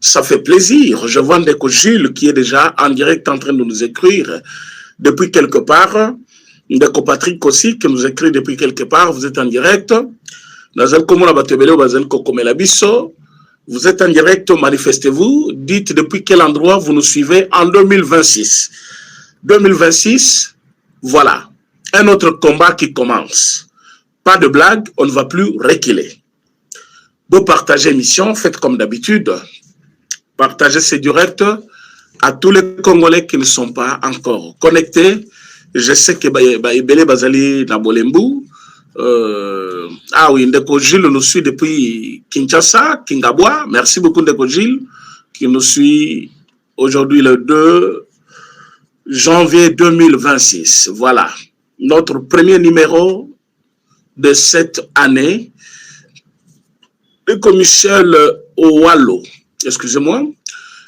ça fait plaisir. Je vois Ndeko Gilles qui est déjà en direct en train de nous écrire depuis quelque part. Ndeko Patrick aussi qui nous écrit depuis quelque part. Vous êtes en direct. Vous êtes en direct, manifestez-vous. Dites depuis quel endroit vous nous suivez en 2026. 2026, voilà. Un autre combat qui commence. Pas de blague, on ne va plus reculer. Vous partagez l'émission, faites comme d'habitude. Partagez ces directs à tous les Congolais qui ne sont pas encore connectés. Je sais que Ebele Bazali Nabolembu, ah oui, Ndeko Gilles nous suit depuis Kinshasa, Kingabwa. Merci beaucoup Ndeko Gilles qui nous suit aujourd'hui le 2 janvier 2026. Voilà, notre premier numéro de cette année. Comme Michel Ouallo, excusez-moi,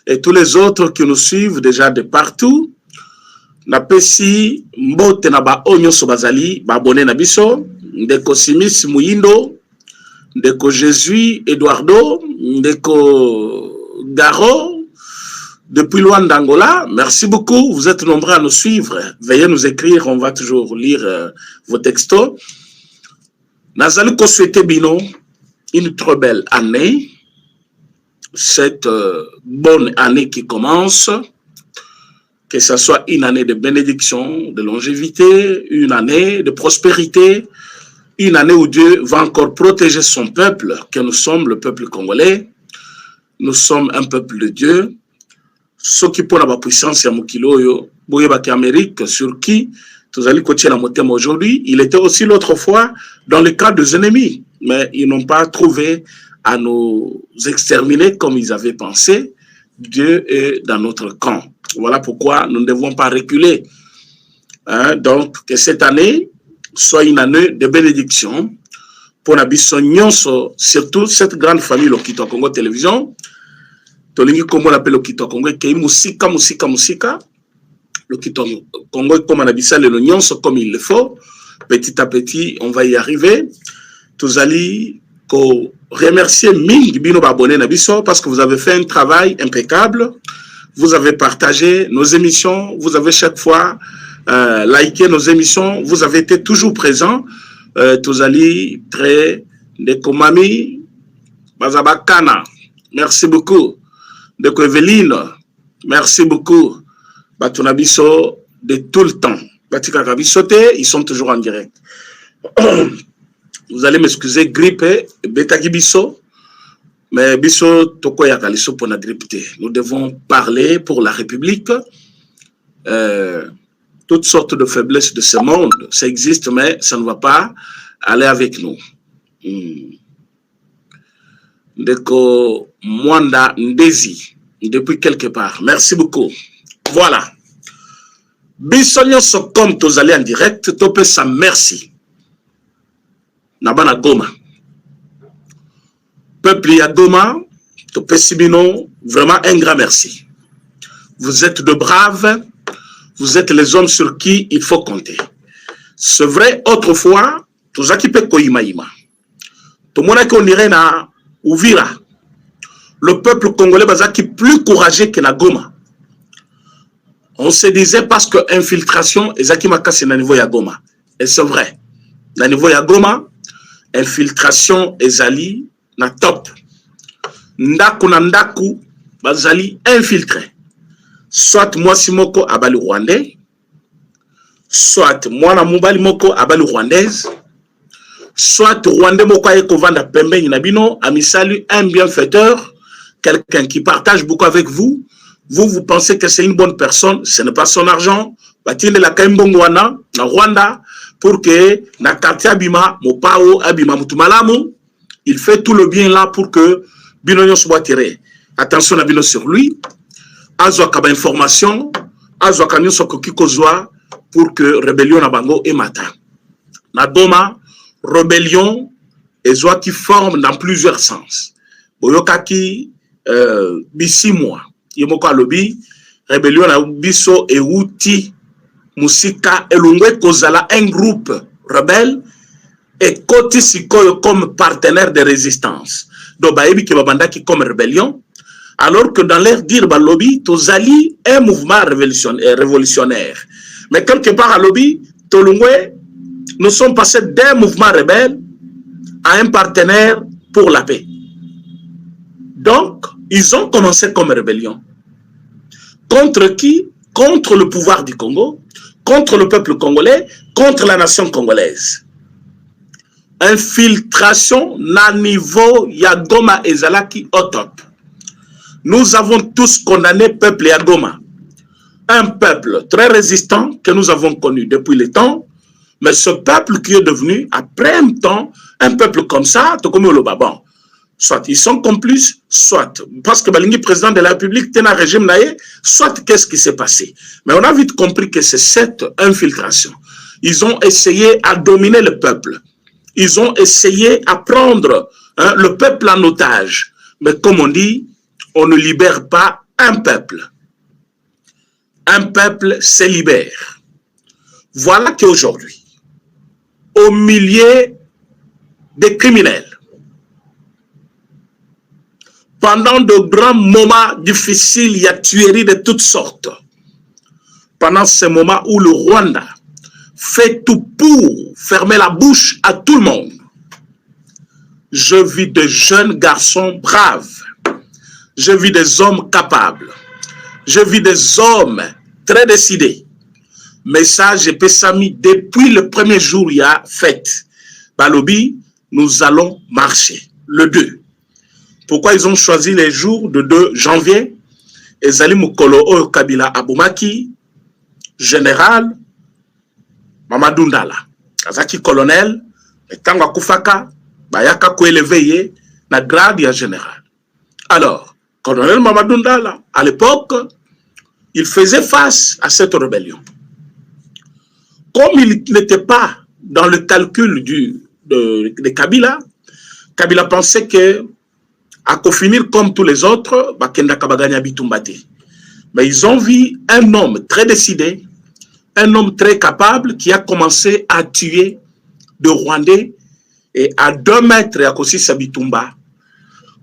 et tous les autres qui nous suivent déjà de partout. Napesi mbote na ba onyo sobazali ba abonné na biso, Ndeko Simis Muyindo, Ndeko Jésus Eduardo, Ndeko Garo, depuis Luanda Angola. Merci beaucoup, vous êtes nombreux à nous suivre. Veuillez nous écrire, on va toujours lire vos textos. Nazali ko souhaiter bino une très belle année, cette bonne année qui commence, que ce soit une année de bénédiction, de longévité, une année de prospérité, une année où Dieu va encore protéger son peuple, que nous sommes le peuple congolais, nous sommes un peuple de Dieu. Ceux qui pour la puissance ya Mukiloyo, Boyebaki Amérique, sur qui nous allons coacher la montée aujourd'hui, il était aussi l'autre fois dans le cas des ennemis, mais ils n'ont pas trouvé à nous exterminer comme ils avaient pensé. Dieu est dans notre camp. Voilà pourquoi nous ne devons pas reculer. Hein? Donc, que cette année soit une année de bénédiction pour Nabiso Nyonso, surtout cette grande famille Lokito Congo Télévision. Tolingi Congo l'appelle Lokito Congo, qui est Musika. Lokito Congo, comme on a dit ça, le Nyonso comme il le faut. Petit à petit, on va y arriver. Tous allez remercier Ming Bino Babone Nabiso parce que vous avez fait un travail impeccable. Vous avez partagé nos émissions. Vous avez chaque fois liké nos émissions. Vous avez été toujours présents. Tous allez très Nekomami Bazabakana. Merci beaucoup. Ndeko Evelyne. Merci beaucoup. Batunabiso de tout le temps. Batika Kabisote, ils sont toujours en direct. Vous allez m'excuser, grippe, bêta Gibiso, mais Biso Toko Yakaliso pour la grippe. Nous devons parler pour la République. Toutes sortes de faiblesses de ce monde, ça existe, mais ça ne va pas aller avec nous. Ndeko Mwanda Ndezi, depuis quelque part. Merci beaucoup. Voilà. Bisogno so comme tous allez en direct, topé sa merci. Nabana Goma. Peuple ya Goma, topé Sibino, vraiment un grand merci. Vous êtes de braves, vous êtes les hommes sur qui il faut compter. C'est vrai, autrefois, tous akipé koimaïma. Tout le monde qu'on irait na Uvira. Le peuple congolais bazaki plus courageux que na Goma. On se disait parce que infiltration, Ezakimaka c'est na niveau ya Goma. Et c'est vrai. Na niveau ya Goma, infiltration ezali na top. Ndaku na ndaku, bazali infiltré. Soit moi simoko abali rwandais, soit moi na mobali moko abali rwandaise, soit rwandais moko ayeko vanda pembe nabino, amisali un bienfaiteur, quelqu'un qui partage beaucoup avec vous. Vous pensez que c'est une bonne personne, ce n'est pas son argent. Batine la Kaimbongwana, na Rwanda, pour que na quartier Abima, Mopao, Abima, Mutumalamu, il fait tout le bien là pour que Binonyo soit tiré. Attention à Bino sur lui. Azwa kaba information, Azwa kanyo sokoki kozwa pour que rébellion na bango et mata. Na Goma, rébellion et zwa qui forme dans plusieurs sens. Boyokaki, bisi mois. Yemoko alobi, rébellion na biso et outi musika elungwe kozala un groupe rebelle et koti sikoyo comme partenaire de résistance. Donc baebi ke babanda ki comme rébellion Alors que dans l'air dire bah, lobby, Tozali un mouvement révolutionnaire. Mais quelque part à lobby, Tolungwe, nous sommes passés d'un mouvement rebelle à un partenaire pour la paix. Donc, ils ont commencé comme rébellion. Contre qui? Contre le pouvoir du Congo, contre le peuple congolais, contre la nation congolaise. Infiltration na niveau Yagoma et Zalaki au top. Nous avons tous condamné le peuple Yagoma. Un peuple très résistant que nous avons connu depuis le temps, mais ce peuple qui est devenu, après un temps, un peuple comme ça, tout comme le Babon. Soit ils sont complices, soit parce que Balingi, président de la République, était dans le régime naïe, soit qu'est-ce qui s'est passé. Mais on a vite compris que c'est cette infiltration. Ils ont essayé à dominer le peuple. Ils ont essayé à prendre le peuple en otage. Mais comme on dit, on ne libère pas un peuple. Un peuple se libère. Voilà qu'aujourd'hui, au milieu des criminels, pendant de grands moments difficiles, il y a tueries de toutes sortes. Pendant ces moments où le Rwanda fait tout pour fermer la bouche à tout le monde, je vis de jeunes garçons braves. Je vis des hommes capables. Je vis des hommes très décidés. Message Pesami, depuis le premier jour, il y a fête. Balobi, nous allons marcher. Le 2. Pourquoi ils ont choisi les jours de 2 janvier? Ezali Mukolo Kabila Aboumaki, général, Mamadou Ndala. Kazaki colonel, Etangwa Kufaka, Bayaka Koueleveye, na grade ya général. Alors, colonel Mamadou Ndala, à l'époque, il faisait face à cette rébellion. Comme il n'était pas dans le calcul de Kabila, Kabila pensait que à finir comme tous les autres, mais ils ont vu un homme très décidé, un homme très capable qui a commencé à tuer de Rwandais et à 2 mètres à Kossi Sabitumba.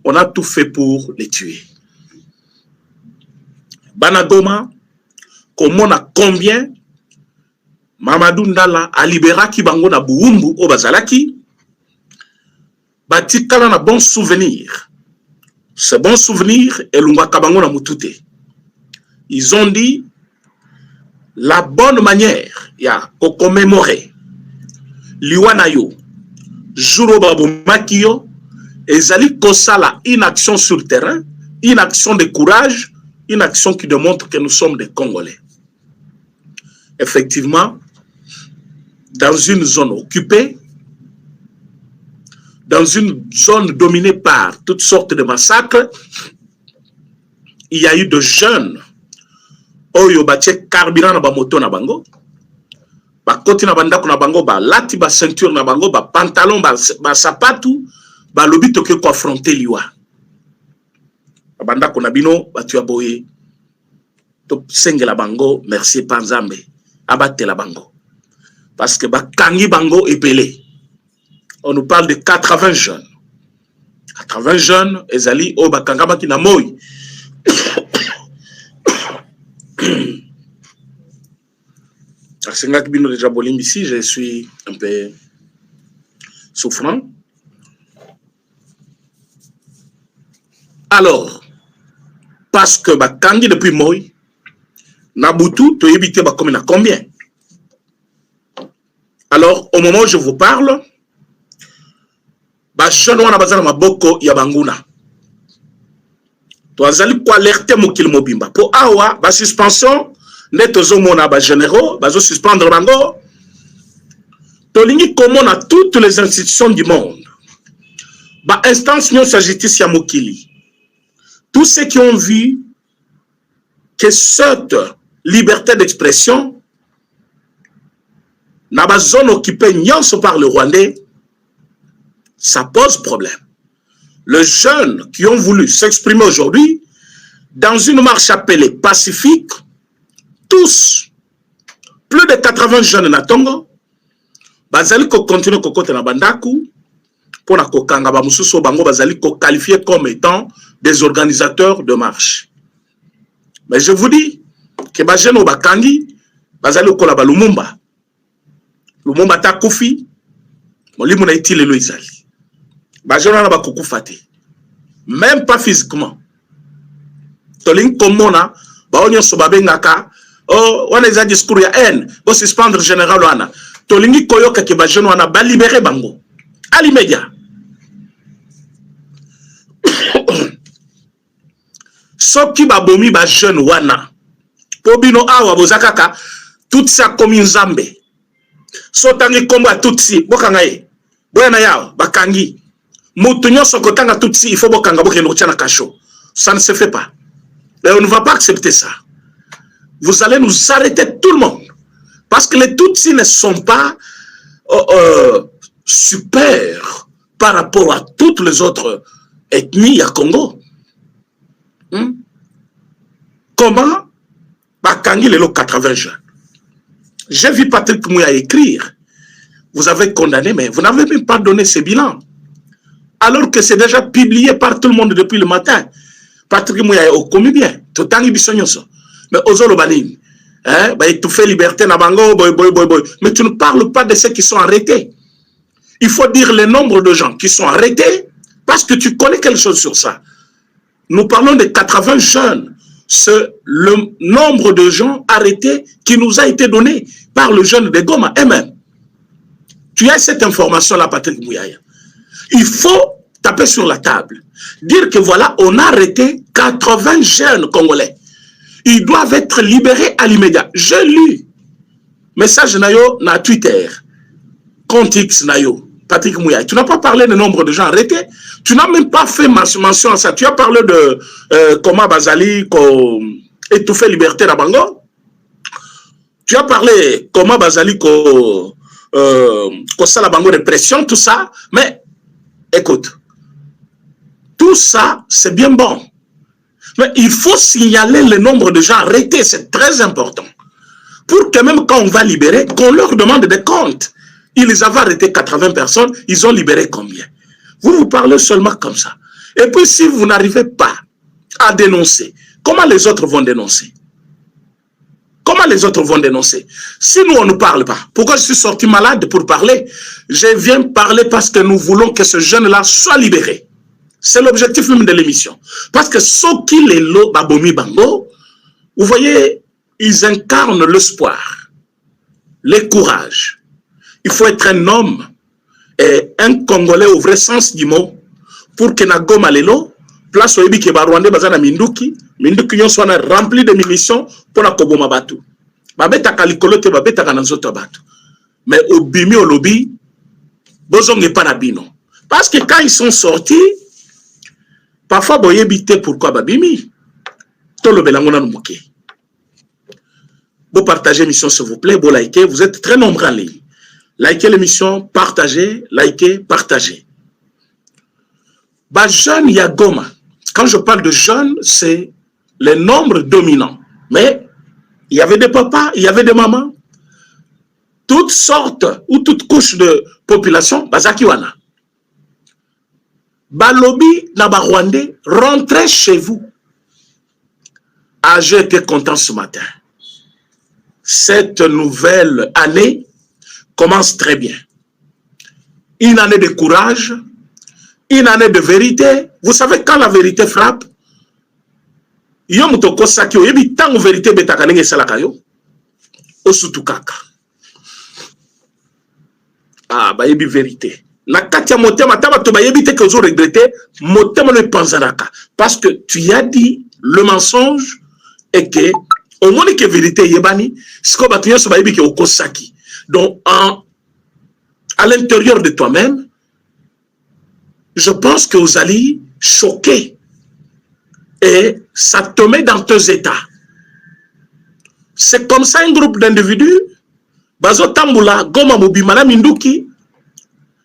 On a tout fait pour les tuer. Banagoma, comme on a combien Mamadou Ndala a libéré Kibango na Buumbu au Bazalaki, Batikala na bon souvenir. Ce bon souvenir est Lunga Kabango na Mutute. Ils ont dit la bonne manière ya ko commémorer Liwanayo, Juro Babu Makio, ezali kosala une action sur le terrain, une action de courage, une action qui démontre que nous sommes des Congolais. Effectivement, dans une zone occupée, dans une zone dominée par toutes sortes de massacres, il y a eu de jeunes oyo batie carburant na ba moto na bango, ba koti na bandako na bango, ba lati ba ceinture na bango, ba pantalon, ba sapatu, ba lobi toke ko affronter liwa. Bandako na bino batu ya boye to sengela bango merci panzambe abate la bango parce que ba kangi bango epelé. On nous parle de 80 jeunes. 80 jeunes, ezali o bakangama ki na moy. Ici, je suis un peu souffrant. Alors, parce que bakangi depuis moy, Nabutu, tu évité combien? Alors, au moment où je vous parle, jeune wana bazana maboko ya banguna. Toazali ko alerter mokil mobimba. Po awa, ba suspension, netozo mona ba généraux, bazo suspendre bango. Tolingi komona toutes les institutions du monde. Ba instance non sa justice ya mokili. Tous ceux qui ont vu que cette liberté d'expression na ba zone occupée nyonso par le Rwandais, ça pose problème. Les jeunes qui ont voulu s'exprimer aujourd'hui dans une marche appelée pacifique, tous, plus de 80 jeunes na Tongo, bazali ko continue ko kote na bandaku, pour la kokanga ba mususu bango bazali ko qualifier comme étant des organisateurs de marche. Mais je vous dis que ba jeune bakangi bazali ko la ba Lumumba. Lumumba ta kufi molimo na itile lo izali. Ba jeune na ba kokufa te. Même pas physiquement. Toling komona ba onyo so babengaka oh wana eza discours ya haine bo suspendre général wana tolingi koyoka ke ba jeune wana ba libérer bango à l'immédiat. Soki ba bomi ba jeune wana po bino awa bozakaka tout ça comme nzambe so tangi kombo ya tutsi bokanga ye boyana yao bakangi mutu nyonso kotanga tutsi il faut bokanga bokendo kotiana kasho. Ça ne se fait pas. Et on ne va pas accepter ça. Vous allez nous arrêter tout le monde. Parce que les Tutsis ne sont pas super par rapport à toutes les autres ethnies à Congo. Comment Bakangi les 80 jeunes. J'ai vu Patrick Mouya écrire. Vous avez condamné, mais vous n'avez même pas donné ce bilan. Alors que c'est déjà publié par tout le monde depuis le matin. Patrick Mouya est au commis bien. Tout le temps, mais Ozolo Baline, hein, bah, tu fais liberté na bango, boy. Mais tu ne parles pas de ceux qui sont arrêtés. Il faut dire le nombre de gens qui sont arrêtés parce que tu connais quelque chose sur ça. Nous parlons de 80 jeunes. C'est le nombre de gens arrêtés qui nous a été donné par le jeune de Goma eux-mêmes. Tu as cette information-là, Patrick Mouyaya. Il faut taper sur la table. Dire que voilà, on a arrêté 80 jeunes Congolais. Ils doivent être libérés à l'immédiat. J'ai lu message nayo na Twitter. Compte X nayo. Patrick Mouyaya. Tu n'as pas parlé du nombre de gens arrêtés. Tu n'as même pas fait mention à ça. Tu as parlé de comment Bazali étouffer liberté à Bango. Tu as parlé comment Bazali ça la Bango répression, tout ça. Mais écoute. Tout ça, c'est bien bon. Mais il faut signaler le nombre de gens arrêtés, c'est très important. Pour que même quand on va libérer, qu'on leur demande des comptes. Ils avaient arrêté 80 personnes, ils ont libéré combien? Vous parlez seulement comme ça. Et puis si vous n'arrivez pas à dénoncer, comment les autres vont dénoncer? Comment les autres vont dénoncer? Si nous, on ne parle pas, pourquoi je suis sorti malade pour parler? Je viens parler parce que nous voulons que ce jeune-là soit libéré. C'est l'objectif même de l'émission. Parce que ceux qui les lots Babomi Bango, vous voyez, ils incarnent l'espoir, le courage. Il faut être un homme et un Congolais au vrai sens du mot pour que Nagoma Lelo, place au Ebi Rwanda Bazana Minduki yon soit rempli de munitions pour la Koboma Batu. Babeta Kalikolote, Babeta Kananzoto Batu. Mais au Bimi au lobby, Bozong n'est pas Nabino. Parce que quand ils sont sortis, parfois, vous évitez pourquoi Babimi. Tout le belangona nous moquer. Vous partagez l'émission, s'il vous plaît. Vous likez. Vous êtes très nombreux en ligne. Likez l'émission, partagez, likez, partagez. Bah, jeune Yagoma. Quand je parle de jeunes, c'est le nombre dominant. Mais il y avait des papas, il y avait des mamans. Toutes sortes ou toutes couches de population, Bazakiwana. Balobi Naba Rwandais, rentrez chez vous. Ah, j'ai été content ce matin. Cette nouvelle année commence très bien. Une année de courage, une année de vérité. Vous savez, quand la vérité frappe, Yomutoko Sakyo, yebi tango vérité betakanenge salakayo, osutukaka. Ah, bah yebi vérité. Na katia motema taba to bayebite que vous regrettez motema ne pensaraka parce que tu as dit le mensonge et que au moins que vérité yebani siko batuyo so bayebi que okosaki. Donc à l'intérieur de toi-même, je pense que vous allez choquer et ça te met dans tes états. C'est comme ça un groupe d'individus bazo tambula goma mobimana minduki.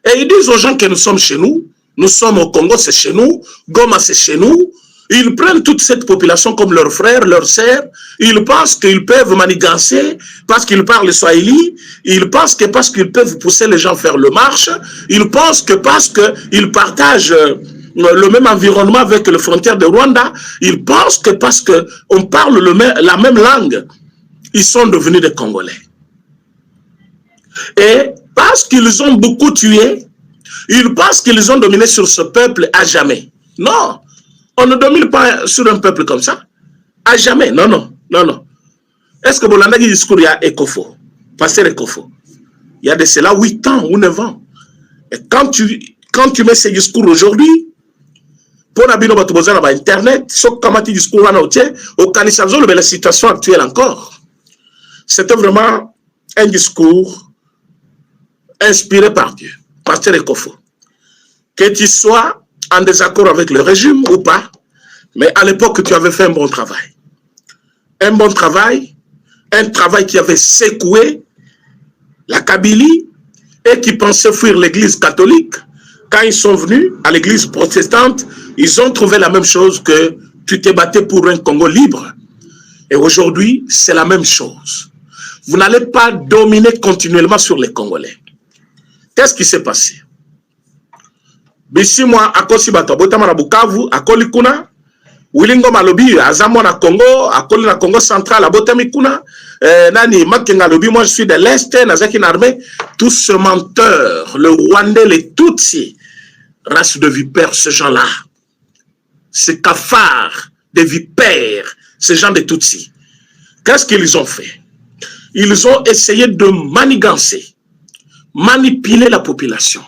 Et ils disent aux gens que nous sommes chez nous au Congo c'est chez nous, Goma c'est chez nous, Ils prennent toute cette population comme leurs frères, leurs sœurs. Ils pensent qu'ils peuvent manigancer parce qu'ils parlent swahili. Ils pensent que parce qu'ils peuvent pousser les gens à faire le marche. Ils pensent que parce qu'ils partagent le même environnement avec les frontières de Rwanda. Ils pensent que parce qu'on parle la même langue, ils sont devenus des Congolais. Et parce qu'ils ont beaucoup tué, ils pensent qu'ils ont dominé sur ce peuple à jamais. Non, on ne domine pas sur un peuple comme ça. À jamais, non, non, non, non. Est-ce que vous avez dit discours, il y a Ekofo, pasteur Ekofo. Il y a de cela 8 ans ou 9 ans. Et quand tu mets ces discours aujourd'hui, pour la Internet, sauf comment tu discours au Kanissazo, la situation actuelle encore. C'était vraiment un discours inspiré par Dieu, pasteur Ekofo. Que tu sois en désaccord avec le régime ou pas, mais à l'époque, tu avais fait un bon travail. Un bon travail, un travail qui avait secoué la Kabylie et qui pensait fuir l'église catholique. Quand ils sont venus à l'église protestante, ils ont trouvé la même chose que tu t'es battu pour un Congo libre. Et aujourd'hui, c'est la même chose. Vous n'allez pas dominer continuellement sur les Congolais. Qu'est-ce qui s'est passé? Bisi moi, akosi bato, botama na Bukavu, akoli kuna, Wilingo Malobi, Azamo na Congo, akoli na Congo central, abotami kuna, nani, Makenga Lobi, moi je suis de l'Est, Nazaki Narmé, tous ces menteurs, le Rwandais, les Tutsis, race de vipères, ces gens-là, ces cafards de vipères, ces gens de Tutsis. Qu'est-ce qu'ils ont fait? Ils ont essayé de manigancer, manipuler la population.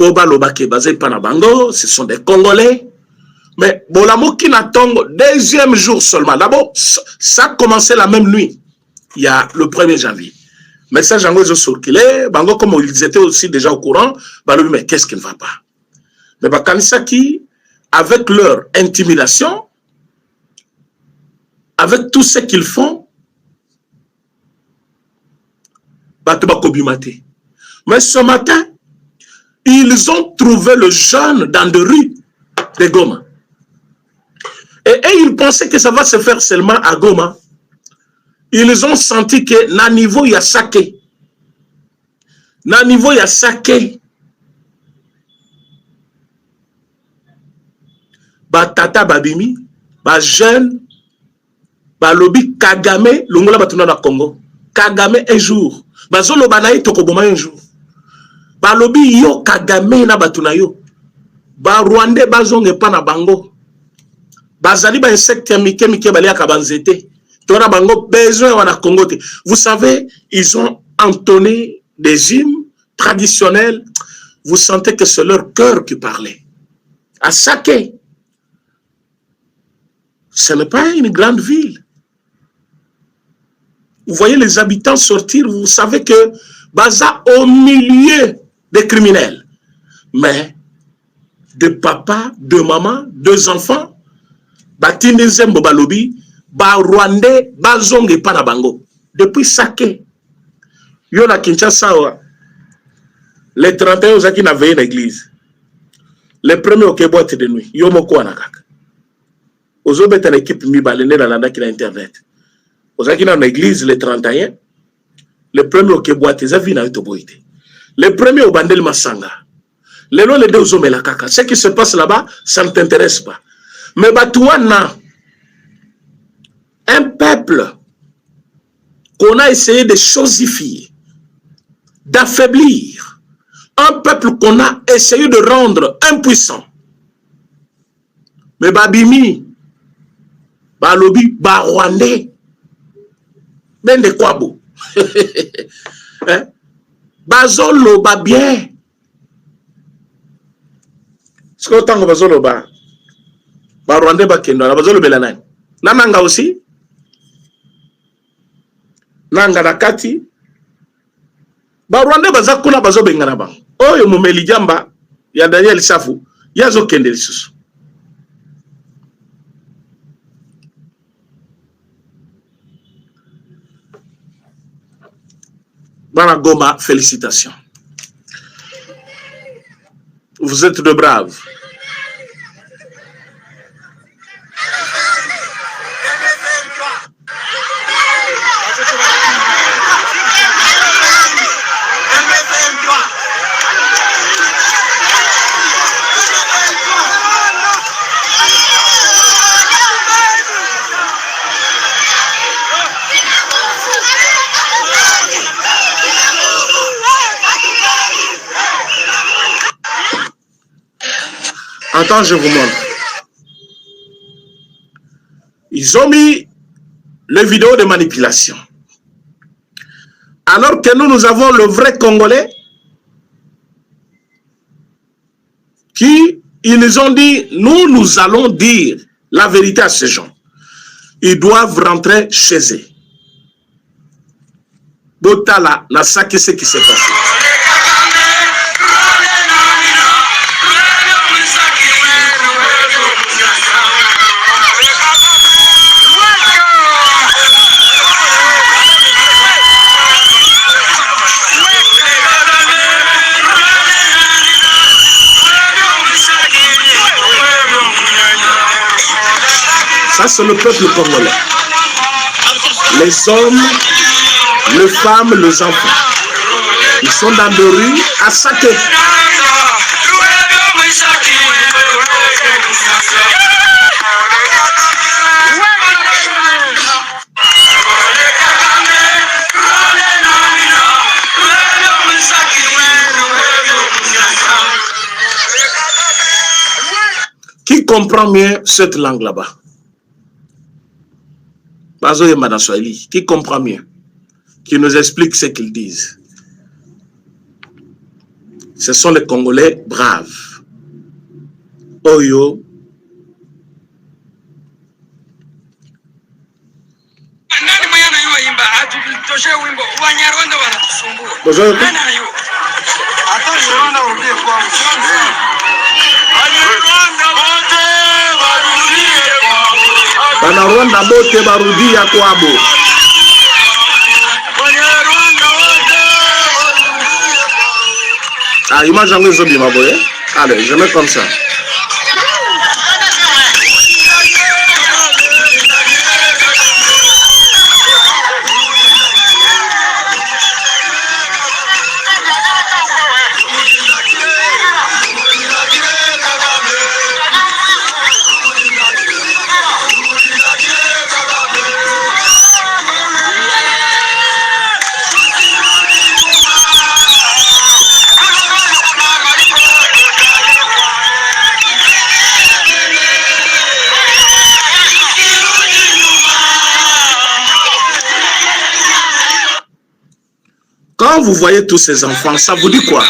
Ce sont des Congolais. Mais Bolamo Kinatongo, deuxième jour seulement. D'abord, ça a commencé la même nuit. Il y a le 1er janvier. Mais ça, j'en ai circulé. Bango, comme ils étaient aussi déjà au courant, mais qu'est-ce qui ne va pas? Mais Kanisaki, avec leur intimidation, avec tout ce qu'ils font, mais ce matin, ils ont trouvé le jeune dans des rues de Goma. Et ils pensaient que ça va se faire seulement à Goma. Ils ont senti que na niveau il y a saké. Na niveau il y a saké. Ba tata babimi, ba jeune, ba lobi Kagame, longola batuna na Congo. Kagame un jour. Ba zolo banayi tokoboma un jour. Ba lobi yo Kagame na batuna yo. Ba Rwandais bazonge pa na bango. Bazali ba insecte mike balia kabanzete. Tora bango besoin wana Congo. Vous savez, ils ont entonné des hymnes traditionnels. Vous sentez que c'est leur cœur qui parlait. À Saké. Ce n'est pas une grande ville. Vous voyez les habitants sortir, vous savez que Baza au milieu des criminels. Mais de papa, de maman, 2 enfants, Batinde Zembo Balobi, Ba Rwandais, Bazonge Panabango. Depuis Saké, yo na Kinshasa, les 31 ans qui n'avaient une église. Les premiers au boîte de nuit, yo moko anakaka. Ozo beta l'équipe mi balene dans la qui internet. Ozo qui dans l'église les 31, les premiers au boîte les avis na etoboite. Les premiers au bandel Masanga. Les lois les deux ozo melakaka. Ce qui se passe là-bas, ça ne t'intéresse pas. Mais Batouana, un peuple qu'on a essayé de chosifier, d'affaiblir, un peuple qu'on a essayé de rendre impuissant. Mais Babimi, Balobi, Barwandais, ben de Kwabo, Bazolo, Babien, ce qu'on t'a Bazolo, Barwandais, Bakendo, Bazolo Belanay, Nananga aussi, Nanga Nakati, Barwandais, Bazakuna, Bazo Benganaba, Oyo Mumeli Jamba, ya Daniel Safu, Yazo Kendelisusu. Bana Goma, félicitations. Vous êtes de braves. Attends, je vous montre. Ils ont mis les vidéos de manipulation. Alors que nous avons le vrai Congolais qui, ils nous ont dit, nous allons dire la vérité à ces gens. Ils doivent rentrer chez eux. Botala, na ça qu'est-ce qui s'est passé. Ça, c'est le peuple congolais. Les hommes, les femmes, les enfants. Ils sont dans les rues à saquer. Qui comprend mieux cette langue là-bas? Qui comprend mieux? Qui nous explique ce qu'ils disent? Ce sont les Congolais braves. Oyo. Bonjour. Bana bote barudi ya kwabo. Ah, image en les ma boye. Allez, je mets comme ça. Quand vous voyez tous ces enfants, ça vous dit quoi?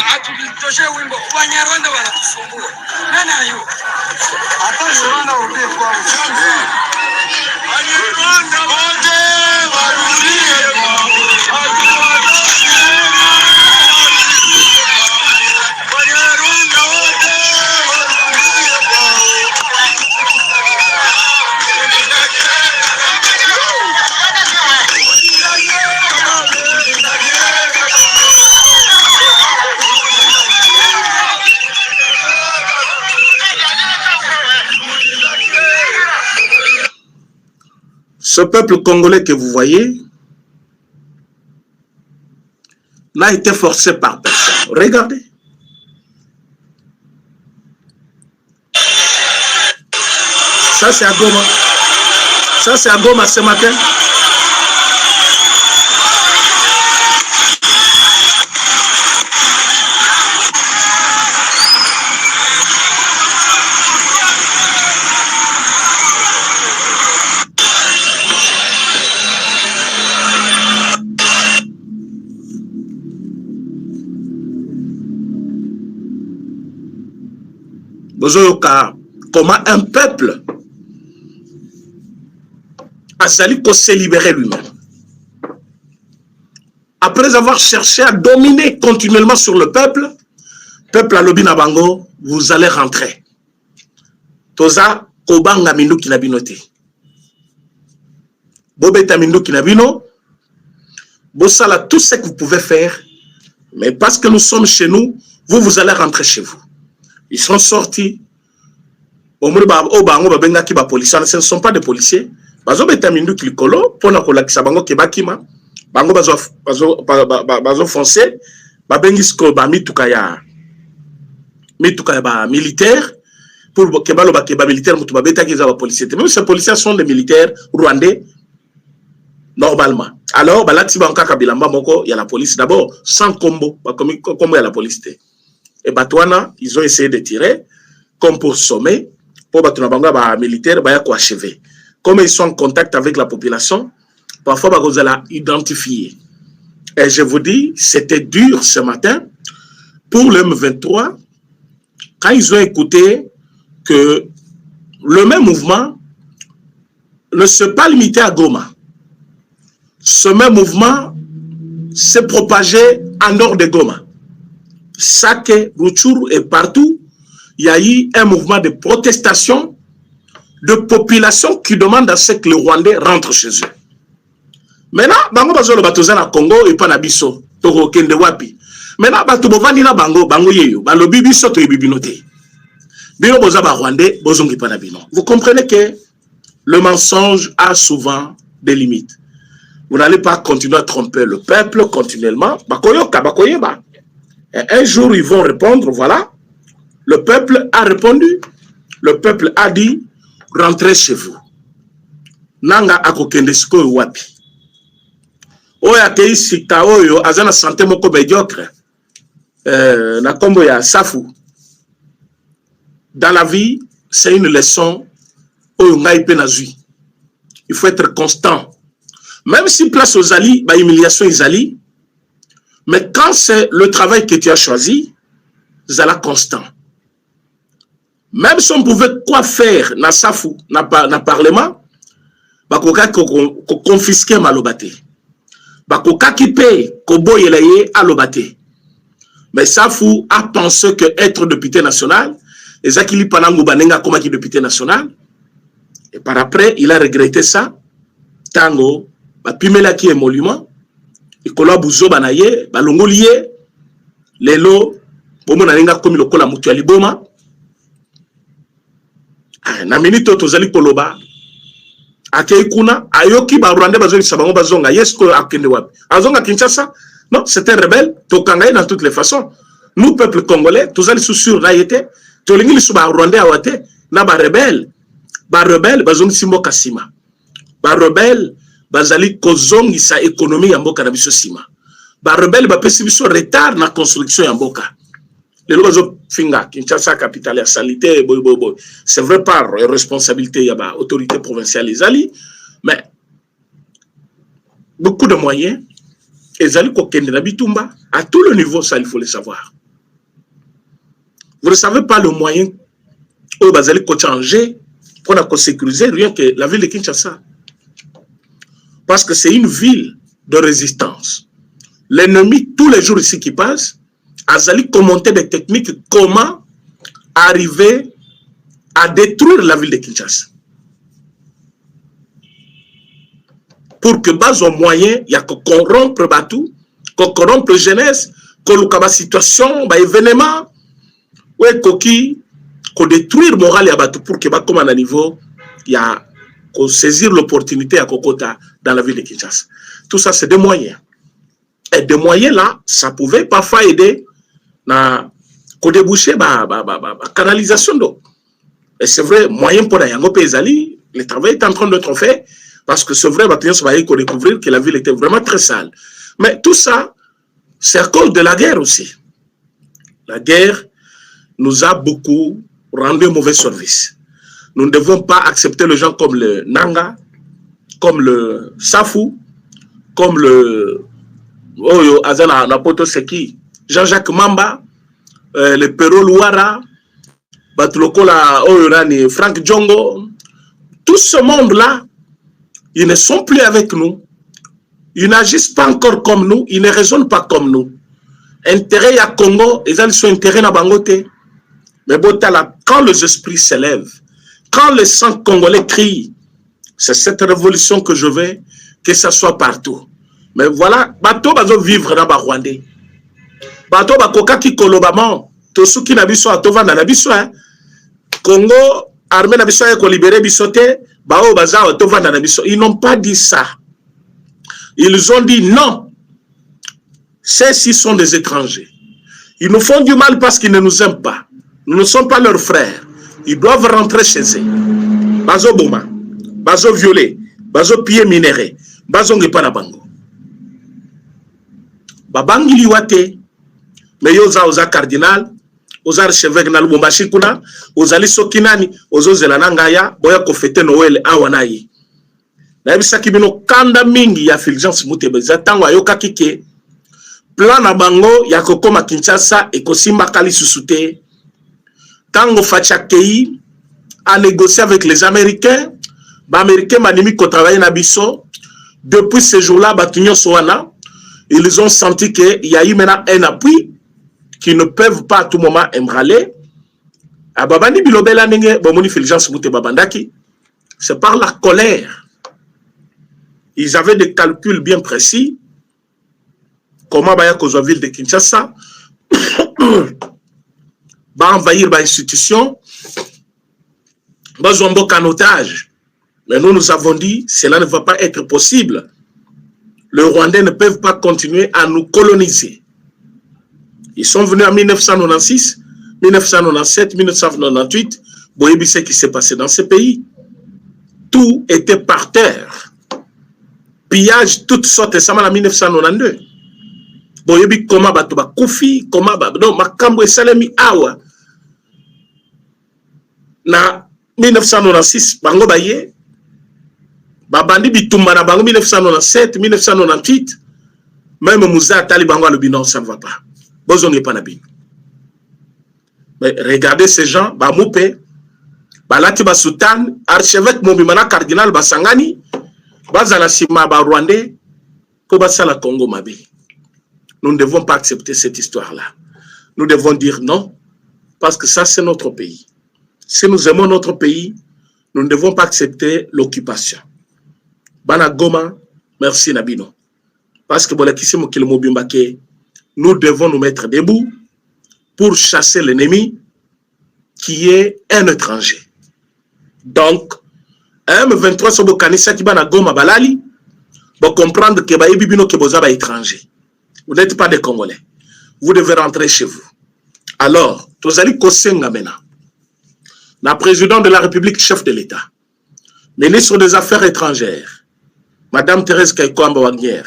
Ce peuple congolais que vous voyez n'a été forcé par personne. Regardez. Ça, c'est à Goma. Ça, c'est à Goma ce matin. Comment un peuple a sali pour se libérer lui-même. Après avoir cherché à dominer continuellement sur le peuple à Lobina Bango, vous allez rentrer. Toza Kobanga Mindu Kinabinote. Bobeta Mindu Kinabino. Bossala tout ce que vous pouvez faire. Mais parce que nous sommes chez nous, vous allez rentrer chez vous. Ils sont sortis. Ce ne sont pas des policiers. Ils ont été klikolo pour na kolakisa bango ke bakima. Bango bazo foncé. Babengisko ba mituka ya ba militaire pour que balo ba militaire mutu ba beta kiza ba policiers. Même ces policiers sont des militaires rwandais normalement. Alors balati banka kabilamba moko il y a la police d'abord sans combo, pas comme il y a la police. Et Batouana, ils ont essayé de tirer. comme pour sommer, pour les militaires, achever. Comme ils sont en contact avec la population, parfois vous allez identifier. Et je vous dis, c'était dur ce matin pour le M23 quand ils ont écouté que le même mouvement ne s'est pas limité à Goma. Ce même mouvement s'est propagé en nord de Goma. Sake, Rutshuru et partout, il y a eu un mouvement de protestation de population qui demande à ce que les Rwandais rentrent chez eux. Maintenant, bango bazo le batoza na Congo et pas na biso, toko kende wapi. Maintenant, bato bovandi na bango yeyo, balobi biso to ibibinote. Bino boza ba Rwandais, bozongi pa na bino. Vous comprenez que le mensonge a souvent des limites. Vous n'allez pas continuer à tromper le peuple continuellement. Bakoyoka, bakoyeba. Un jour, ils vont répondre, voilà. Le peuple a répondu. Le peuple a dit, rentrez chez vous. Nanga akokende siko wapi. Oya kei sita oyo, azana santé moko médiocre. Na kombo ya Safu. Dans la vie, c'est une leçon oyo ngai pe nazui. Il faut être constant. Même si place aux alliés, bah humiliation ils allient. Mais quand c'est le travail que tu as choisi, zala constant. Même si on pouvait quoi faire na Safu, na parlement, bah koka confisquer malobate. Bah koka qui paye, kobo yelaye alobate. Mais Safu a pensé que être député national, et Zakili Panango Banenga comme qui député national, et par après il a regretté ça. Tango, bah pimela qui est émolument. Et kola buzo banaye, balongoliye, lelo, bomo naninga komi lokola mutu ya liboma. Na minute tozali koloba, akei kuna, ayoki ba Rwandais bazoli sabango bazonga, yesko akende wapi. Azonga Kinshasa, non, c'est un rebelle, tokangaye dans toutes les façons. Nous, peuple congolais, tozali sous-sur na yete, tolingi lisu ba Rwandais awate, na ba rebelle, bazongi simbo kasima. Ba rebelle, bazali kozongi sa économie ya mboka na biso sima. Ba rebelle ba pesi biso retard na construction ya mboka. Les lois finga Kinshasa capitale ya salité boy. C'est vrai par responsabilité ya ba autorité provinciale les alliés, mais beaucoup de moyens les alliés ko kende na bitumba à tout le niveau, ça il faut le savoir. Vous ne savez pas le moyen où bazali ko changer pour la sécuriser rien que la ville de Kinshasa. Parce que c'est une ville de résistance. L'ennemi, tous les jours ici qui passe, a commenté des techniques comment arriver à détruire la ville de Kinshasa. Pour que bas au moyen, il y a que corrompre Batou, qu'on corrompre jeunesse, qu'on loue la situation, événement, ouais, qu'on détruire moral à Batou pour que comme à un niveau, il y a qu'on saisir l'opportunité à Kokota dans la ville de Kinshasa. Tout ça, c'est des moyens. Et des moyens là, ça pouvait parfois aider à déboucher la canalisation d'eau. Et c'est vrai, moyen pour Yango Pezali, le travail est en train d'être fait, parce que c'est vrai, on va découvrir que la ville était vraiment très sale. Mais tout ça, c'est à cause de la guerre aussi. La guerre nous a beaucoup rendu un mauvais service. Nous ne devons pas accepter les gens comme le Nanga, comme le Safu, comme le Oyo Azana Napoto Seki, Jean-Jacques Mamba, le Pero Luara, Batulokola Oyorani, Frank Djongo. Tout ce monde-là, ils ne sont plus avec nous. Ils n'agissent pas encore comme nous, ils ne raisonnent pas comme nous. Intérêt à Congo, ils sont intérêts à Bangote. Mais Botala, quand les esprits s'élèvent, quand les sang congolais crient, c'est cette révolution que je veux, que ça soit partout. Mais voilà, bateau bazo vivre dans Rwandais. Bateau bakoka ki kolobamo, to suki na biso atova na biso hein. Congo armée na biso ko libérer bisoté, bao baza atova na biso. Ils n'ont pas dit ça. Ils ont dit non. Ceux-ci sont des étrangers. Ils nous font du mal parce qu'ils ne nous aiment pas. Nous ne sommes pas leurs frères. Ils doivent rentrer chez eux. Bazo boma, bazo violé, bazo pied minéré, bazo ngepana bango. Babangi liwate, mais yoza oza cardinal, aux archevêques na Lubumbashi kuna, aux ali sokinani, aux ozelanangaya, boya ko fete Noël awanayi. Na yebisa kibino kanda mingi ya Fulgence Muteba tango ayoka kike plan na bango ya kokoma Kinshasa et kosimba kali susute. Tango Fachakei a négocié avec les Américains, les Américains manimi ko travailler na biso. Depuis ce jour-là, Batunyo Soana, ils ont senti qu'il y a eu maintenant un appui qui ne peuvent pas à tout moment ébranler. À Babani Bilobela Nenge, Bomoni Fulgence Muteba Bandaki, c'est par la colère. Ils avaient des calculs bien précis. Comment Baya Kozoville de Kinshasa va envahir l'institution, va zombo en otage. Mais nous avons dit, cela ne va pas être possible. Les Rwandais ne peuvent pas continuer à nous coloniser. Ils sont venus en 1996, 1997, 1998. Vous voyez ce qui s'est passé dans ce pays. Tout était par terre. Pillage, toutes sortes, et ça en 1992. Vous voyez comment Batoba Koufi, comment non, Makambo et Salemi Awa. Na 1996, Bango Baye, Babandi Bitumba na Bango 1997, 1998, même Moussa Talibango le bilan, ça ne va pas. Bozong n'est pas nabi. Mais regardez ces gens, Bamoupe, Balati Basoutan, archevêque Mobimana cardinal Basangani, Bazala Sima Rwandais, Kobasala Congo Mabe. Nous ne devons pas accepter cette histoire-là. Nous devons dire non, parce que ça, c'est notre pays. Si nous aimons notre pays, nous ne devons pas accepter l'occupation. Bana Goma, merci Nabino. Parce que nous devons nous mettre debout pour chasser l'ennemi qui est un étranger. Donc, M23 Sobokanisa qui Bana Goma Balali, pour comprendre que Baye Bibino Keboza est étranger. Vous n'êtes pas des Congolais. Vous devez rentrer chez vous. Alors, Tozali Kosenga maintenant. La présidente de la République, chef de l'État, ministre des Affaires étrangères, Madame Thérèse Kaikouamba Wagner,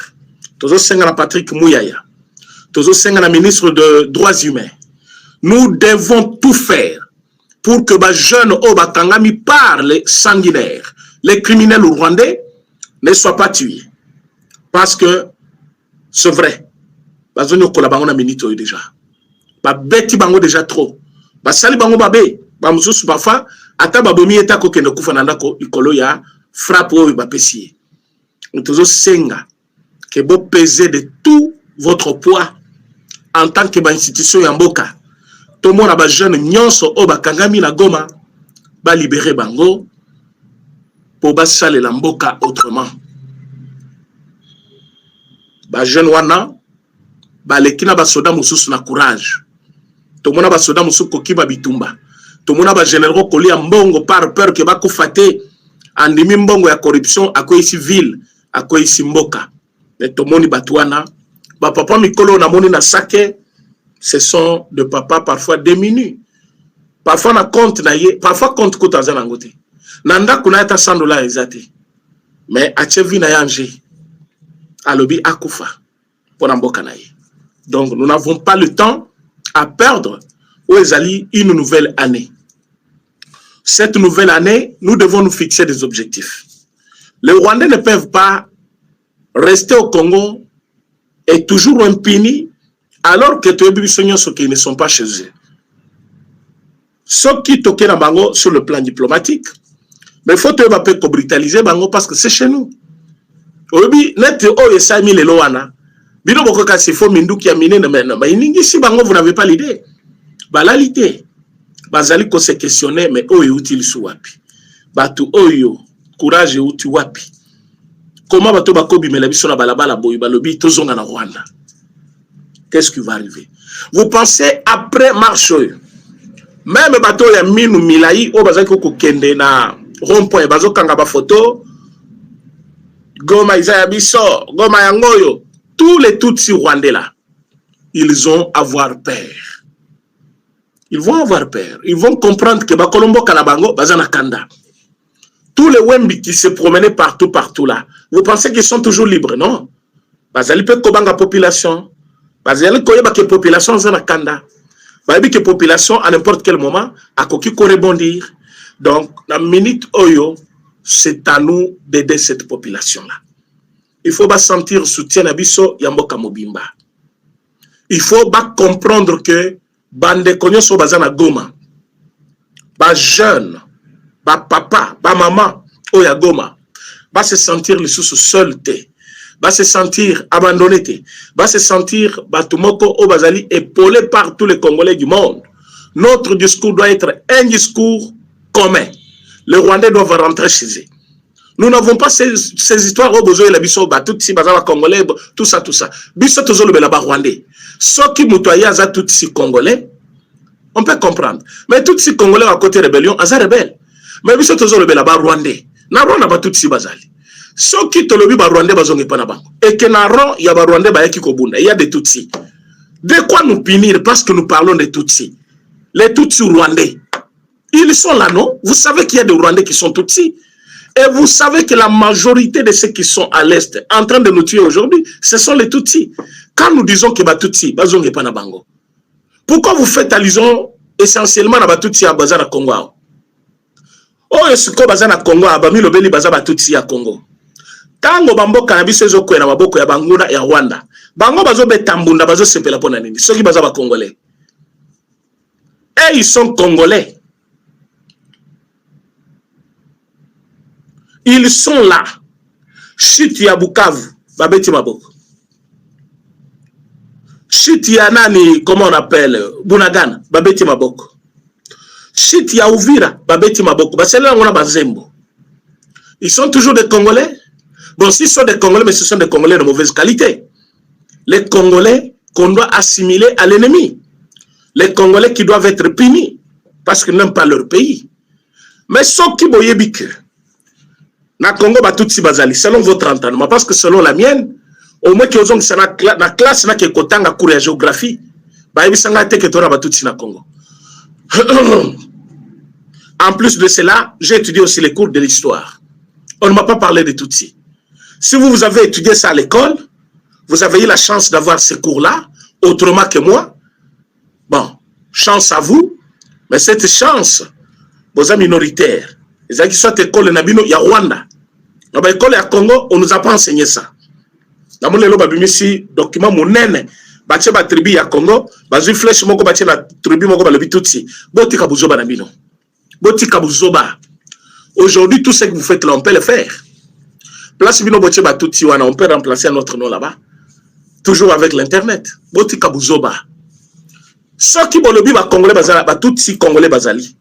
Tozo Senga Patrick Mouyaya, Tozo Senga ministre des Droits humains. Nous devons tout faire pour que les jeunes Obatangami par les sanguinaires, les criminels rwandais, ne soient pas tués. Parce que c'est vrai. Bazonyo kolabango minito déjà. Ba beti bango déjà trop. Ba sali bango babe. Ba mususu parfois ata babomi eta ko kende kufa nandako ikolo ya frappe o ba pesier. Ntozo senga que bo peser de tout votre poids en tant que ba institution ya mboka. To mona ba jeune nyonso o ba kangami na Goma ba libérer bango pour ba sale la mboka autrement. Ba jeune wana ba lekina ba soda mususu na courage. To mona ba soda mususu kokiba bitumba. To mona ba généraux kolia mbongo par peur que ba kufate andimi mbongo ya corruption ako ici ville, ako ici mboka. Mais to moni batwana ba papa mikolo na moni na sake, ce sont de papa parfois démunis. Parfois na compte na ye, parfois compte kotaza na ngote. Nanda kuna eta $100 ezate. Mais achevi na yanje. Alobi akufa pour mboka na ye. Donc, nous n'avons pas le temps à perdre où est allée une nouvelle année. Cette nouvelle année, nous devons nous fixer des objectifs. Les Rwandais ne peuvent pas rester au Congo et toujours impunis alors que ceux qui ne sont pas chez eux. Ceux qui toquent Bango sur le plan diplomatique, mais il faut que brutaliser Bango parce que c'est chez nous. Obi net o esami le loana. Bino bokoka se fo minduki ya minene mena. Ba iningi si bango vous n'avez pas l'idée. Balalité. Bazali ko se questionner mais oyo utile su wapi. Batu oyo courage uti wapi. Comment bato bakobi mela biso na balabala boy balobi tozonga na Rwanda. Qu'est-ce qui va arriver? Vous pensez après marche même bato ya minu milai o bazali ko kende na rond-point bazo kanga ba photo Goma Isaiah Bisso, Goma Yangoyo, tous les Tutsis rwandais là, ils vont avoir peur. Ils vont avoir peur. Ils vont comprendre que Bakolombo Kalabango, Bazana Kanda. Tous les Wembi qui se promenaient partout là, vous pensez qu'ils sont toujours libres, non? Bazali peut Kobanga population. Bazali Koyeba que population Zana Kanda. Bah, que la population, à n'importe quel moment, a quoi rebondir. Donc, la minute Oyo, c'est à nous d'aider cette population-là. Il faut pas sentir soutien à Bisso Yamboka Mobimba. Il faut pas comprendre que bande konyo so bazana Goma, ba jeune, ba papa, ba maman, oya Goma, va se sentir les sous seul té, va se sentir abandonné té, va se sentir batumoko o bazali épaulé par tous les Congolais du monde. Notre discours doit être un discours commun. Les Rwandais doivent rentrer chez eux. Nous n'avons pas ces histoires au besoin de la biso, tout si bazala Congolais, tout ça, tout ça. Biso toujours le belaba Rwandais. Ceux qui moutoyent à tout si Congolais, on peut comprendre. Mais tout si Congolais à côté rébellion, à rebelle. Mais biso toujours le belaba Rwandais. Na Rwanda ba tout si bazali. Ceux qui te le bi ba Rwandais bazongi pa na bango. Et que na Rwanda il y a ba Rwandais ba yaki kobunda, il y a des Tutsis. De quoi nous punir parce que nous parlons des Tutsis? Les Tutsis Rwandais. Ils sont là, non? Vous savez qu'il y a des Rwandais qui sont Tutsis. Et vous savez que la majorité de ceux qui sont à l'Est en train de nous tuer aujourd'hui, ce sont les Tutsis. Quand nous disons que les Tutsis, bazongi pa na bango. Pourquoi vous faites allusion essentiellement à Tutsi à Bazana Congo? Oh, est-ce que Bazana Congo a bami lobeli Bazaba Tutsi à Congo? Tango bambo cannabis ezo kwena maboko ya banguna ya Rwanda. Bango bazo betambunda bazo sepela pona nini? Ceux qui bazaba congolais. Et ils sont congolais. Ils sont là. Chiti ya Bukavu, babeti maboko. Chiti ya nani, comment on appelle, Bunagana, babeti maboko. Chiti ya Uvira, babeti maboko. Basela ngona bazembo. Ils sont toujours des Congolais. Bon, s'ils sont des Congolais, mais ce sont des Congolais de mauvaise qualité. Les Congolais qu'on doit assimiler à l'ennemi. Les Congolais qui doivent être punis parce qu'ils n'aiment pas leur pays. Mais ceux qui boyebike, na Congo ba tout si bazali, selon votre entendement, parce que selon la mienne, au moins qu'ils ont na classe na ke kotanga cours de géographie, ba yebisanga te ke tora ba tout si na Congo. En plus de cela, j'ai étudié aussi les cours de l'histoire. On ne m'a pas parlé de Tutsi. Si vous avez étudié ça à l'école, vous avez eu la chance d'avoir ces cours-là, autrement que moi. Bon, chance à vous, mais cette chance, vos amis minoritaires, les gens qui sont à l'école de Nabino, il y a Rwanda. Dans l'école à Congo, on ne nous a pas enseigné ça. Dans mon élo, ici, document, mon nene, bâti ba tribu à Congo, bâti flèche, moko bâti la tribu, moko ba le bitutsi, boti kabuzoba Nabino. Boti kabuzoba. Aujourd'hui, tout ce que vous faites là, on peut le faire. Place bino boti ba tutsi wana, on peut remplacer notre nom là-bas. Toujours avec l'internet. Boti kabuzoba. Ceux qui bolobi ba Congolais bazali, ba tutsi Congolais bazali.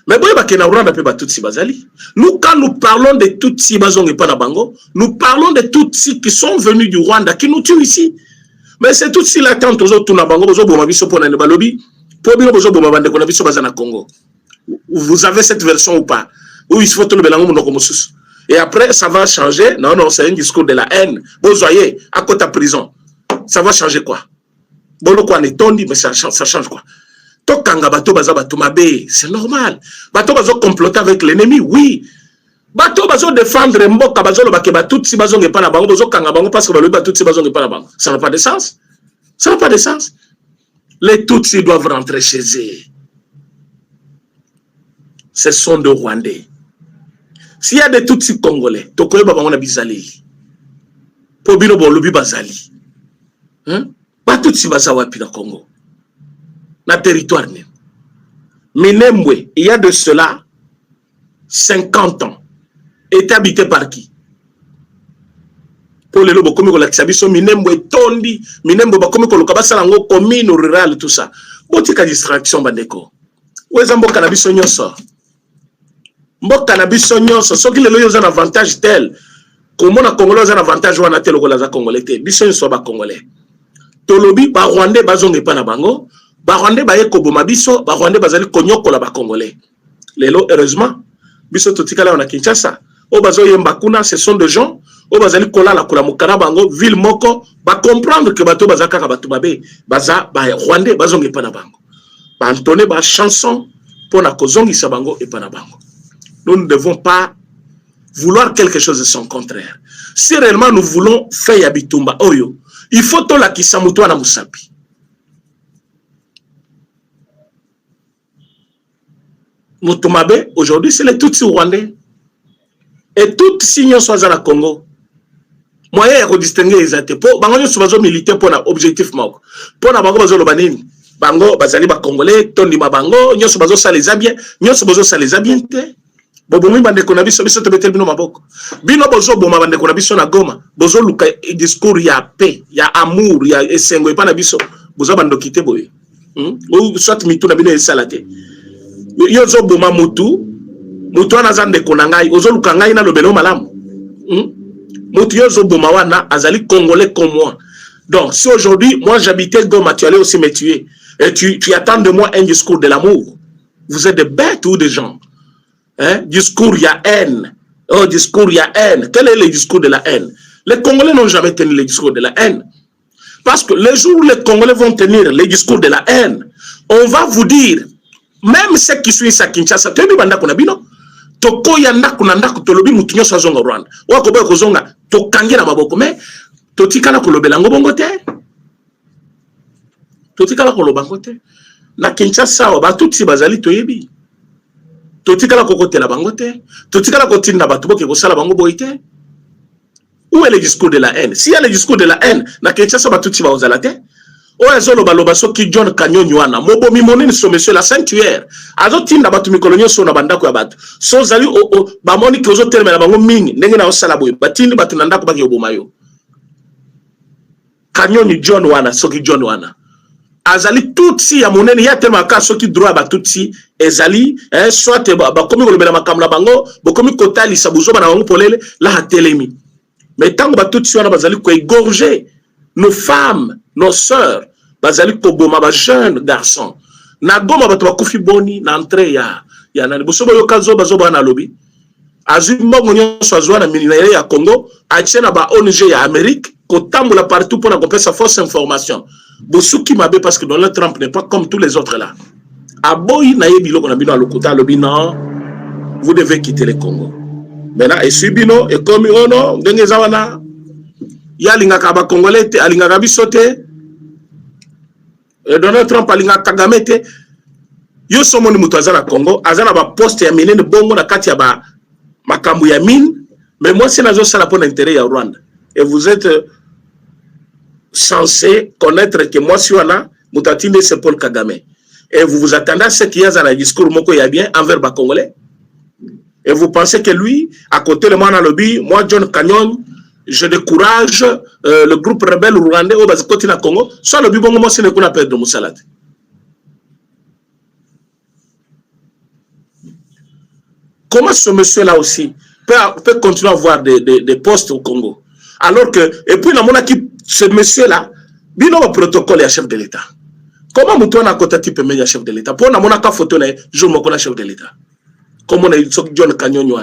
Mais boye ba kena Rwanda pe ba tutsi bazali. Nous, quand nous parlons de tutsi bazongi pa na bango, nous parlons de tutsi qui sont venus du Rwanda, qui nous tuent ici. Mais c'est tutsi là quand tozo tuna bango, bozo boma biso pona ne balobi, po bino bozo boma bande kona biso bazana Congo. Vous avez cette version ou pas? Ou il faut tout le belango monoko mosusu. Et après, ça va changer. Non, non, c'est un discours de la haine. Vous voyez, à côté de prison. Ça va changer quoi? Bon, quoi, on est tondi, mais ça change quoi? Tokanga bato baza bato mabe, c'est normal. Bato bazo comploter avec l'ennemi, oui. Bato bazo défendre mboka bazo lo bake bato si bazo ngepa na bango bazo kanga bango parce que balo bato si bazo ngepa na bango. Ça n'a pas de sens. Ça n'a pas de sens. Les Tutsis doivent rentrer chez eux. Ce sont des Rwandais. S'il y a des Tutsis congolais, tokoye babango na bizali. Po bino bo lobi bazali. Ba Tutsi baza wapi na Congo. Na territoire même. Minembwe, il y a de cela 50 ans, était habité par qui? Pour les lobos, comme on l'a dit, Minembwe tondi, Minembwe, comme on l'a dit, commune rurale, tout ça. Botika distraction, bandeko. Où est-ce que cannabis nyonso? Mbo cannabis nyonso, ce qui les loyaux ont un avantage tel, comme on a Congolais un avantage ou on a tel au Congolais, biso nyonso ba Congolais. Tolobi, ba Rwandais, bazonge pa na bango. Barwandais baye koboma biso, Barwandais bazali konyokola ba Congolais. Lelo heureusement, biso totikala on a Kinshasa. O bazo yemba kuna, ce sont des gens, o bazali kola la kula mukana bango, ville moko, ba comprendre que bato bazaka ka bato babe, baza ba Rwandais bazonge pa na bango. Ba entonner ba chanson pour na kozongi sa bango et pa na bango. Nous ne devons pas vouloir quelque chose de son contraire. Si réellement nous voulons faire yabitumba oyo, il faut to la kisamuto na musapi. Motomabe, aujourd'hui, c'est les Tutsis rwandais. Et toutes signes sont dans le Congo. Moyen de distinguer les athées. Pour bango sont bazo militaire pour un objectif moko. Pour na bango bazo lobanini. Bango bazali ba congolais, tondi ma bango, nyo sont bazo ça les a bien, nyo sont bazo ça les a bien té. Bobomi bande ko na biso biso to betel bino maboko. Bino bozo boma bande ko na biso na Goma. Bozo luka discours ya paix, ya amour, ya esengo e pa na biso. Bozo bando kité boye. Ou soit mitu na bino esalate. Yo zo boma mutu anazande ko na ngai, ozo luka ngai na lobelo malamu. Mutu yo zo boma wana azali congolais comme moi. Donc si aujourd'hui moi j'habitais Goma, tu allais aussi me tuer et tu attends de moi un discours de l'amour. Vous êtes des bêtes ou des gens? Hein? Discours, il y a haine. Oh, discours, il y a haine. Quel est le discours de la haine? Les Congolais n'ont jamais tenu le discours de la haine. Parce que les jours où les Congolais vont tenir le discours de la haine, on va vous dire, même ceux qui sont à Kinshasa, tu as vu banda kuna bino? Toko yanda kuna ndako tolobi mutunyo sa zonga Rwanda. Wako boy ko zonga to kangi na maboko mais to tikala ko lobela ngo bongo te. To tikala ko lobango te. Na Kinshasa ba tutsi bazali toyebi. Totikala kokotela bangote, totikala kotinda batu boke kosala bango boite. Où est le discours de la haine? S'il y a le discours de la haine, na Kinshasa batuti ba ozalate. O ezolo baloba soki John Kanyonyo wana, mobo mimonini so monsieur la sanctuaire. Azo tinda batu mikolonyo so na bandako ya batu. So zali ba moni ki ozo termela bango mingi, ndenge na osala boye. Batindi batu na ndako baki obomayo. Kanyonyo John wana, soki John wana. Azali tutsi ya monene ya tellement ka soki droit ba tutsi ezali soit ba komi kolobela makamla bango bokomi kotali sabuzo bana bango polele la telemi mais tango ba tutsi wana bazali ko égorger nos femmes nos sœurs bazali ko boma ba jeunes garçons na Goma bato bakufi boni na entrée ya nani boso boyo kazo bazo bana lobi azui mbongo nyonso azwa na minina ya Congo achena ba ONG ya Amérique kotambola partout pour na kopesa fausse information. Bosuki mabe parce que Donald Trump n'est pas comme tous les autres là. Aboyi na yebi loko na bino alokota lobi non, vous devez quitter le Congo. Maintenant et subino et comme ono ndenge zawana ya linga ka ba congolais te alinga ka bisote. Donald Trump alinga Kagame te. Yo somoni mutu azana Congo, azana ba poste ya minene bongo na kati ya ba makambu ya mine, mais moi c'est nazo sala pour l'intérêt ya Rwanda. Et vous êtes censé connaître que moi, si on a, Moutatine, c'est Paul Kagame. Et vous vous attendez à ce qu'il y a dans le discours Moko Yabien envers les Congolais. Et vous pensez que lui, à côté de moi, dans le lobby, moi, John Canyon, je décourage le groupe rebelle rwandais au côté de Congo. Soit le but, moi, c'est le coup d'appel de Moussalat. Comment ce monsieur-là aussi peut continuer à avoir des postes au Congo? Alors que, et puis, ce monsieur-là, il y a un protocole à chef de l'État. Comment Moutouna a côté type de chef de l'État? Pour nous, on a photo de chef de l'État. Comment on a John Kanyonyo.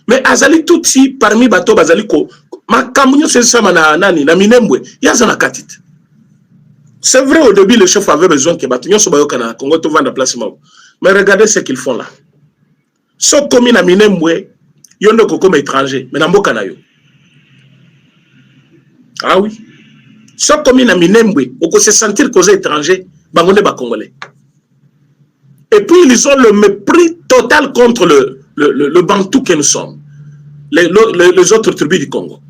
Mais Azali tout si parmi bateau Bazaliko, ma camunyo c'est ça nani na minembwe, yazana katit. C'est vrai au début le chef avait besoin que batunyo sobayoka na Congo to vendre place mabo. Mais regardez ce qu'ils font là. So komi na minembwe, yondo ko comme étranger, mais na mboka na yo. Ah oui. Soit comme une minembwe, on peut se sentir cause étranger, bangonde ba congolais. Et puis ils ont le mépris total contre le bantou que nous sommes, les autres tribus du Congo.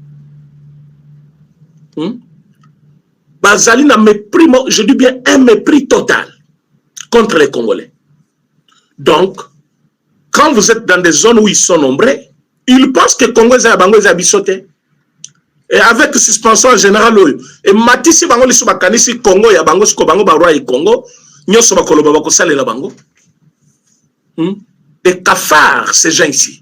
Bazali n'a mépris, je dis bien un mépris total contre les Congolais. Donc, quand vous êtes dans des zones où ils sont nombreux, ils pensent que Congo est bango est abisoté. Et avec suspension générale, et matisi bango li suba kanisi Congo ya bango siko bango ba roi Congo, nyoso ba koloba ba ko salela bango. Des cafards ces gens ici.